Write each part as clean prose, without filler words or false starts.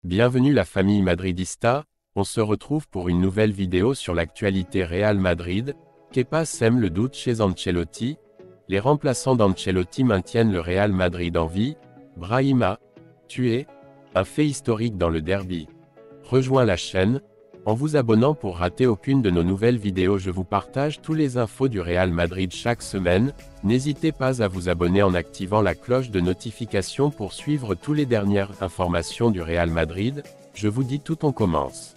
Bienvenue la famille madridista, on se retrouve pour une nouvelle vidéo sur l'actualité Real Madrid. Kepa sème le doute chez Ancelotti. Les remplaçants d'Ancelotti maintiennent le Real Madrid en vie. Brahima, tué, un fait historique dans le derby. Rejoins la chaîne, en vous abonnant pour rater aucune de nos nouvelles vidéos. Je vous partage tous les infos du Real Madrid chaque semaine. N'hésitez pas à vous abonner en activant la cloche de notification pour suivre toutes les dernières informations du Real Madrid. Je vous dis tout, on commence.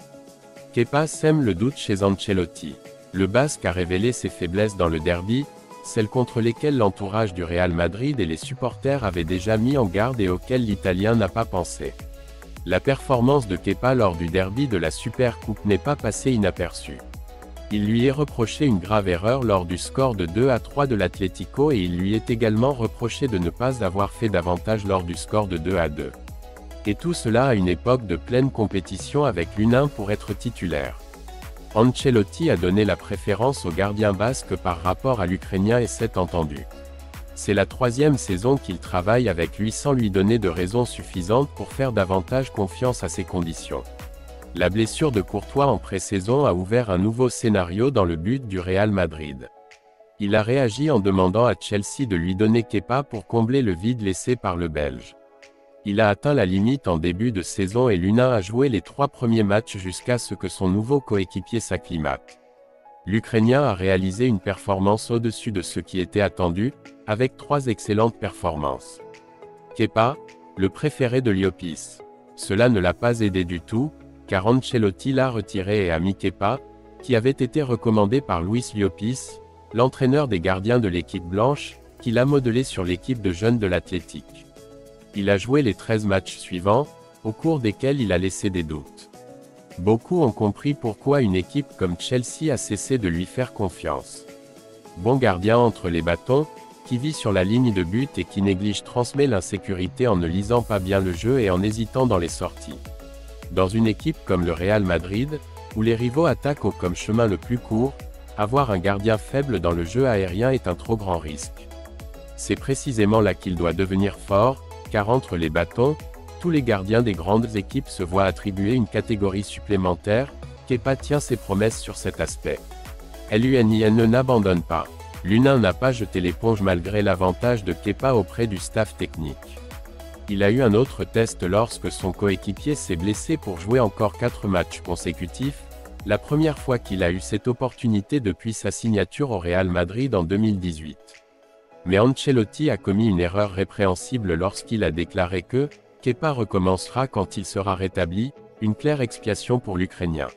Kepa sème le doute chez Ancelotti. Le Basque a révélé ses faiblesses dans le derby, celles contre lesquelles l'entourage du Real Madrid et les supporters avaient déjà mis en garde et auxquelles l'Italien n'a pas pensé. La performance de Kepa lors du derby de la Super Coupe n'est pas passée inaperçue. Il lui est reproché une grave erreur lors du score de 2-3 de l'Atlético et il lui est également reproché de ne pas avoir fait davantage lors du score de 2-2. Et tout cela à une époque de pleine compétition avec l'U1 pour être titulaire. Ancelotti a donné la préférence au gardien basque par rapport à l'Ukrainien et c'est entendu. C'est la troisième saison qu'il travaille avec lui sans lui donner de raisons suffisantes pour faire davantage confiance à ses conditions. La blessure de Courtois en pré-saison a ouvert un nouveau scénario dans le but du Real Madrid. Il a réagi en demandant à Chelsea de lui donner Kepa pour combler le vide laissé par le Belge. Il a atteint la limite en début de saison et l'U1 a joué les 3 premiers matchs jusqu'à ce que son nouveau coéquipier s'acclimate. L'Ukrainien a réalisé une performance au-dessus de ce qui était attendu, avec 3 excellentes performances. Kepa, le préféré de Llopis. Cela ne l'a pas aidé du tout, car Ancelotti l'a retiré et a mis Kepa, qui avait été recommandé par Luis Llopis, l'entraîneur des gardiens de l'équipe blanche, qui l'a modelé sur l'équipe de jeunes de l'Athletic. Il a joué les 13 matchs suivants, au cours desquels il a laissé des doutes. Beaucoup ont compris pourquoi une équipe comme Chelsea a cessé de lui faire confiance. Bon gardien entre les bâtons, qui vit sur la ligne de but et qui transmet l'insécurité en ne lisant pas bien le jeu et en hésitant dans les sorties. Dans une équipe comme le Real Madrid, où les rivaux attaquent comme chemin le plus court, avoir un gardien faible dans le jeu aérien est un trop grand risque. C'est précisément là qu'il doit devenir fort, car entre les bâtons, tous les gardiens des grandes équipes se voient attribuer une catégorie supplémentaire. Kepa tient ses promesses sur cet aspect. L'U1 n'abandonne pas. L'U1 n'a pas jeté l'éponge malgré l'avantage de Kepa auprès du staff technique. Il a eu un autre test lorsque son coéquipier s'est blessé pour jouer encore 4 matchs consécutifs, la première fois qu'il a eu cette opportunité depuis sa signature au Real Madrid en 2018. Mais Ancelotti a commis une erreur répréhensible lorsqu'il a déclaré que Kepa recommencera quand il sera rétabli, une claire expiation pour l'Ukrainien.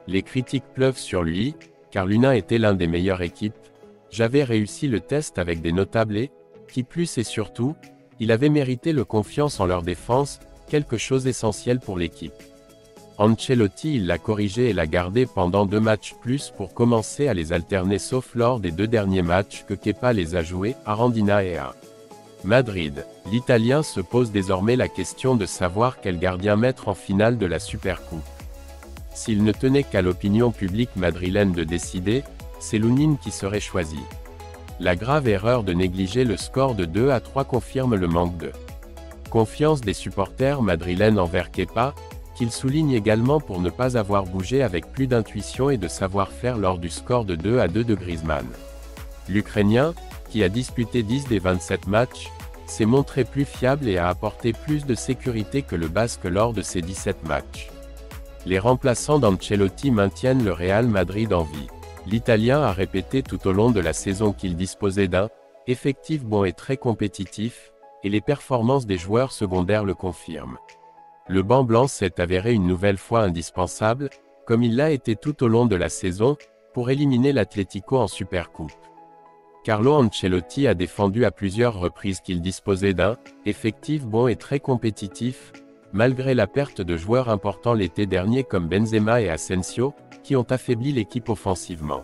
Les critiques pleuvent sur lui, car l'U1 était l'un des meilleures équipes. J'avais réussi le test avec des notables et, qui plus et surtout, il avait mérité le confiance en leur défense, quelque chose d'essentiel pour l'équipe. Ancelotti il l'a corrigé et l'a gardé pendant 2 matchs plus pour commencer à les alterner sauf lors des 2 derniers matchs que Kepa les a joués, à Arandina et à Madrid. L'Italien se pose désormais la question de savoir quel gardien mettre en finale de la Super Coupe. S'il ne tenait qu'à l'opinion publique madrilène de décider, c'est l'U1 qui serait choisi. La grave erreur de négliger le score de 2-3 confirme le manque de confiance des supporters madrilènes envers Kepa, qu'il souligne également pour ne pas avoir bougé avec plus d'intuition et de savoir-faire lors du score de 2-2 de Griezmann. L'Ukrainien, qui a disputé 10 des 27 matchs, s'est montré plus fiable et a apporté plus de sécurité que le Basque lors de ces 17 matchs. Les remplaçants d'Ancelotti maintiennent le Real Madrid en vie. L'Italien a répété tout au long de la saison qu'il disposait d'un effectif bon et très compétitif, et les performances des joueurs secondaires le confirment. Le banc blanc s'est avéré une nouvelle fois indispensable, comme il l'a été tout au long de la saison, pour éliminer l'Atlético en Supercoupe. Carlo Ancelotti a défendu à plusieurs reprises qu'il disposait d'un effectif bon et très compétitif, malgré la perte de joueurs importants l'été dernier comme Benzema et Asensio, qui ont affaibli l'équipe offensivement.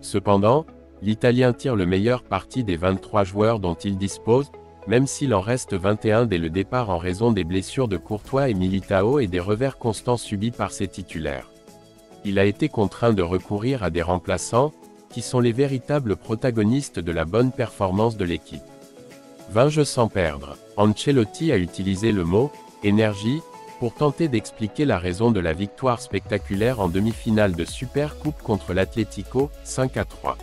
Cependant, l'Italien tire le meilleur parti des 23 joueurs dont il dispose, même s'il en reste 21 dès le départ en raison des blessures de Courtois et Militao et des revers constants subis par ses titulaires. Il a été contraint de recourir à des remplaçants, qui sont les véritables protagonistes de la bonne performance de l'équipe. 20 jeux sans perdre. Ancelotti a utilisé le mot « énergie » pour tenter d'expliquer la raison de la victoire spectaculaire en demi-finale de Supercoupe contre l'Atlético, 5-3.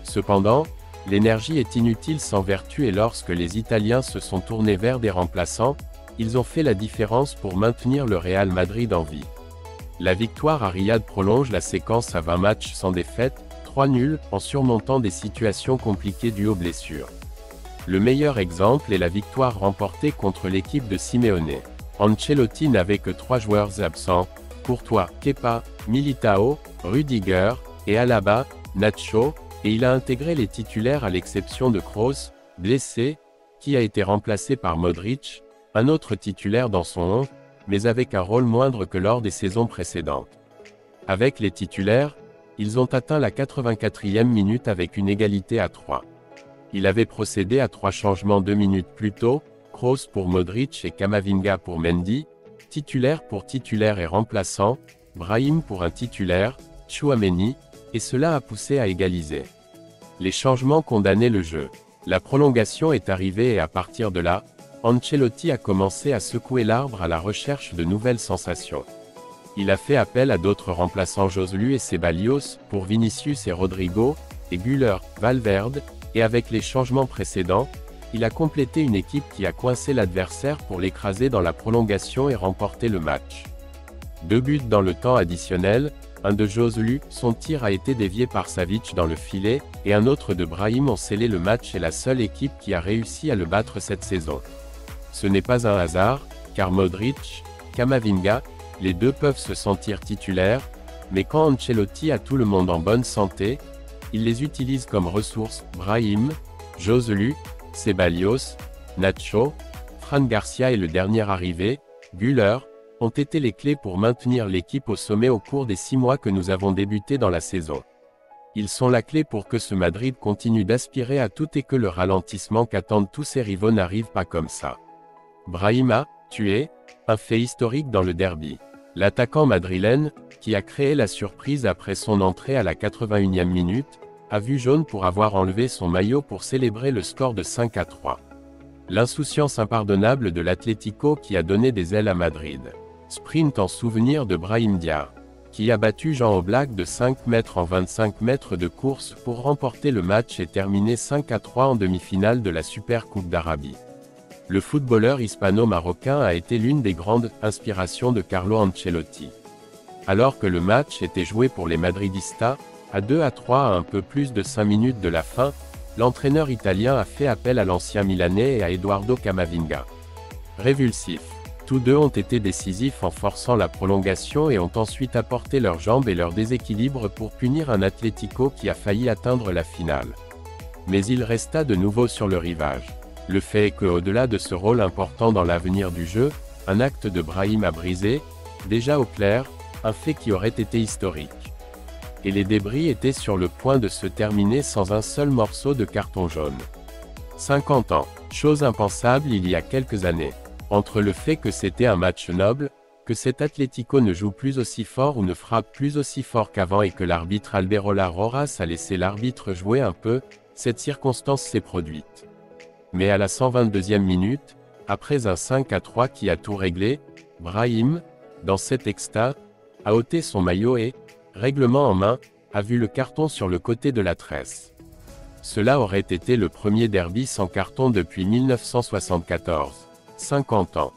Cependant, l'énergie est inutile sans vertu et lorsque les Italiens se sont tournés vers des remplaçants, ils ont fait la différence pour maintenir le Real Madrid en vie. La victoire à Riyad prolonge la séquence à 20 matchs sans défaite, 3 nuls, en surmontant des situations compliquées dues aux blessures. Le meilleur exemple est la victoire remportée contre l'équipe de Simeone. Ancelotti n'avait que 3 joueurs absents, Courtois, Kepa, Militao, Rudiger, et Alaba, Nacho, et il a intégré les titulaires à l'exception de Kroos, blessé, qui a été remplacé par Modric, un autre titulaire dans son 11, mais avec un rôle moindre que lors des saisons précédentes. Avec les titulaires, ils ont atteint la 84e minute avec une égalité à 3. Il avait procédé à 3 changements 2 minutes plus tôt, Kroos pour Modric et Camavinga pour Mendy, titulaire pour titulaire et remplaçant, Brahim pour un titulaire, Tchouaméni, et cela a poussé à égaliser. Les changements condamnaient le jeu. La prolongation est arrivée et à partir de là, Ancelotti a commencé à secouer l'arbre à la recherche de nouvelles sensations. Il a fait appel à d'autres remplaçants Joselu et Ceballos, pour Vinicius et Rodrigo, et Güler, Valverde, et avec les changements précédents, il a complété une équipe qui a coincé l'adversaire pour l'écraser dans la prolongation et remporter le match. 2 buts dans le temps additionnel, un de Joselu, son tir a été dévié par Savic dans le filet, et un autre de Brahim ont scellé le match et la seule équipe qui a réussi à le battre cette saison. Ce n'est pas un hasard, car Modric, Camavinga, les deux peuvent se sentir titulaires, mais quand Ancelotti a tout le monde en bonne santé, il les utilise comme ressources. Brahim, Joselu, Ceballos, Nacho, Fran Garcia et le dernier arrivé, Güler, ont été les clés pour maintenir l'équipe au sommet au cours des 6 mois que nous avons débuté dans la saison. Ils sont la clé pour que ce Madrid continue d'aspirer à tout et que le ralentissement qu'attendent tous ses rivaux n'arrive pas comme ça. Brahim a tué, un fait historique dans le derby. L'attaquant madrilène, qui a créé la surprise après son entrée à la 81e minute, a vu jaune pour avoir enlevé son maillot pour célébrer le score de 5-3. L'insouciance impardonnable de l'Atlético qui a donné des ailes à Madrid. Sprint en souvenir de Brahim Diaz, qui a battu Jean Oblak de 5 mètres en 25 mètres de course pour remporter le match et terminer 5-3 en demi-finale de la Supercoupe d'Arabie. Le footballeur hispano-marocain a été l'une des grandes inspirations de Carlo Ancelotti. Alors que le match était joué pour les Madridistas, à 2-3 à un peu plus de 5 minutes de la fin, l'entraîneur italien a fait appel à l'ancien Milanais et à Eduardo Camavinga. Révulsifs. Tous deux ont été décisifs en forçant la prolongation et ont ensuite apporté leurs jambes et leur déséquilibre pour punir un Atlético qui a failli atteindre la finale. Mais il resta de nouveau sur le rivage. Le fait est qu'au-delà de ce rôle important dans l'avenir du jeu, un acte de Brahim a brisé, déjà au clair, un fait qui aurait été historique. Et les débris étaient sur le point de se terminer sans un seul morceau de carton jaune. 50 ans, chose impensable il y a quelques années. Entre le fait que c'était un match noble, que cet Atlético ne joue plus aussi fort ou ne frappe plus aussi fort qu'avant et que l'arbitre Alberola Rojas a laissé l'arbitre jouer un peu, cette circonstance s'est produite. Mais à la 122e minute, après un 5-3 qui a tout réglé, Brahim, dans cette extase, a ôté son maillot et, règlement en main, a vu le carton sur le côté de la tresse. Cela aurait été le premier derby sans carton depuis 1974. 50 ans.